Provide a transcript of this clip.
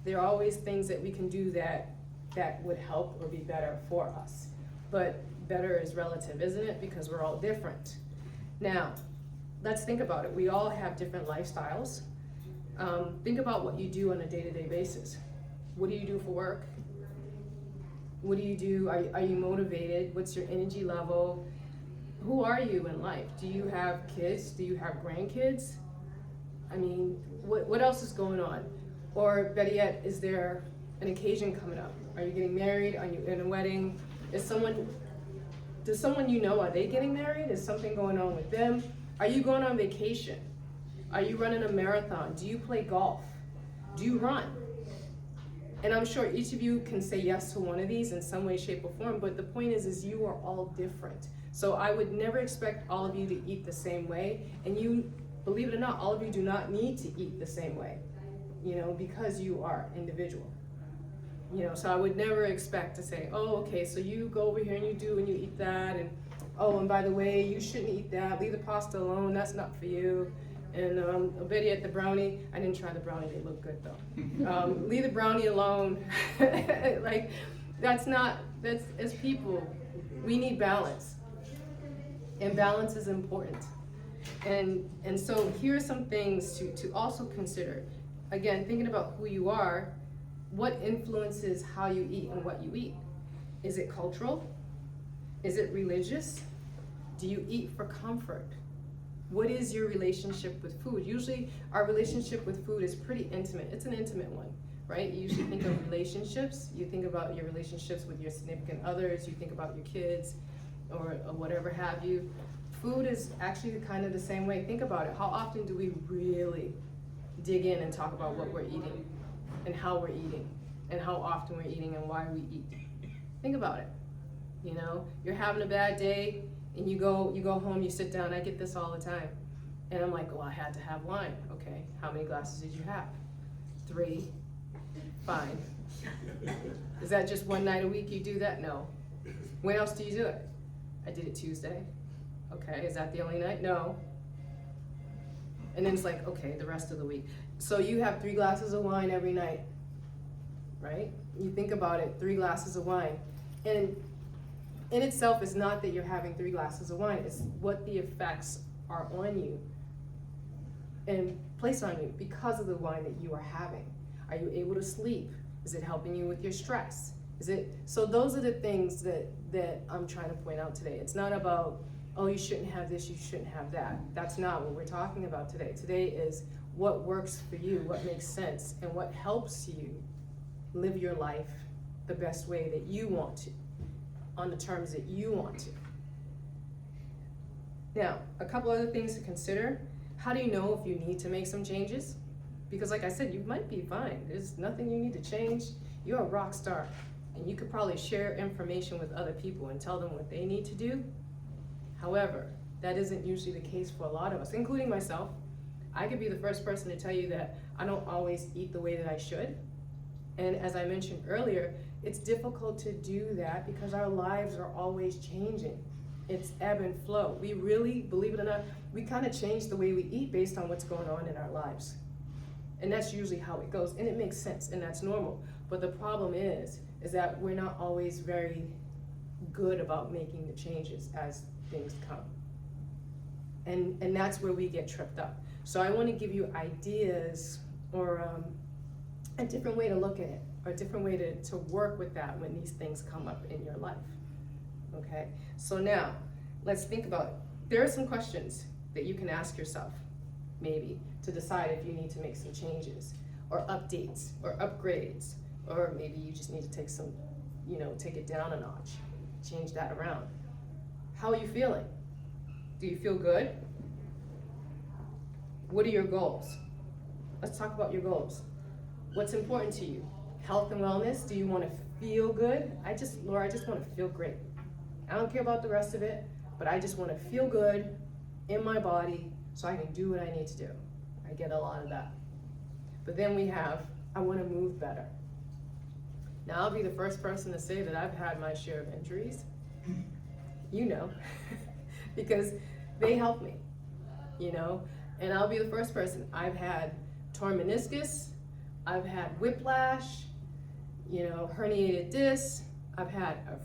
There are always things that we can do that would help or be better for us. But better is relative, isn't it? Because we're all different. Now, let's think about it. We all have different lifestyles. Think about what you do on a day-to-day basis. What do you do for work? What do you do? Are you motivated? What's your energy level? Who are you in life? Do you have kids? Do you have grandkids? I mean, what else is going on? Or better yet, is there an occasion coming up? Are you getting married? Are you in a wedding? Does someone you know, are they getting married? Is something going on with them? Are you going on vacation? Are you running a marathon? Do you play golf? Do you run? And I'm sure each of you can say yes to one of these in some way, shape, or form, but the point is you are all different. So I would never expect all of you to eat the same way, and you, believe it or not, all of you do not need to eat the same way, because you are individual. So I would never expect to say, oh, okay, so you go over here and you eat that, and oh, and by the way, you shouldn't eat that, leave the pasta alone, that's not for you. And Betty at the brownie, I didn't try the brownie, they look good though. Leave the brownie alone. That's as people, we need balance. And balance is important. And so here are some things to also consider. Again, thinking about who you are, what influences how you eat and what you eat? Is it cultural? Is it religious? Do you eat for comfort? What is your relationship with food? Usually our relationship with food is pretty intimate. It's an intimate one, right? You usually think of relationships. You think about your relationships with your significant others. You think about your kids or whatever have you. Food is actually kind of the same way. Think about it. How often do we really dig in and talk about what we're eating and how we're eating and how often we're eating and why we eat? Think about it. You're having a bad day, and you go home, you sit down. I get this all the time, and I'm like, well, I had to have wine. Okay, how many glasses did you have? 3. Fine. Is that just one night a week you do that? No. When else do you do it? I did it Tuesday. Okay, is that the only night? No. And then it's like, okay, the rest of the week. So you have 3 glasses of wine every night, right? You think about it, 3 glasses of wine. And in itself, it's not that you're having 3 glasses of wine, it's what the effects are on you and placed on you because of the wine that you are having. Are you able to sleep? Is it helping you with your stress? So those are the things that I'm trying to point out today. It's not about, oh, you shouldn't have this, you shouldn't have that. That's not what we're talking about today. Today is what works for you, what makes sense, and what helps you live your life the best way that you want to, on the terms that you want to. Now, a couple other things to consider. How do you know if you need to make some changes? Because like I said, you might be fine. There's nothing you need to change. You're a rock star, and you could probably share information with other people and tell them what they need to do. However, that isn't usually the case for a lot of us, including myself. I could be the first person to tell you that I don't always eat the way that I should. And as I mentioned earlier, it's difficult to do that because our lives are always changing. It's ebb and flow. We really, believe it or not, we kind of change the way we eat based on what's going on in our lives. And that's usually how it goes. And it makes sense, and that's normal. But the problem is that we're not always very good about making the changes as things come. And that's where we get tripped up. So I want to give you ideas or a different way to look at it, or a different way to work with that when these things come up in your life. Okay, so now let's think about it. There are some questions that you can ask yourself, maybe, to decide if you need to make some changes or updates or upgrades, or maybe you just need to take some, take it down a notch, change that around. How are you feeling? Do you feel good? What are your goals? Let's talk about your goals. What's important to you? Health and wellness. Do you want to feel good? Laura, I just want to feel great. I don't care about the rest of it, but I just want to feel good in my body so I can do what I need to do. I get a lot of that. But then we have, I want to move better. Now, I'll be the first person to say that I've had my share of injuries, because they help me, and I'll be the first person. I've had torn meniscus, I've had whiplash, herniated disc, I've had a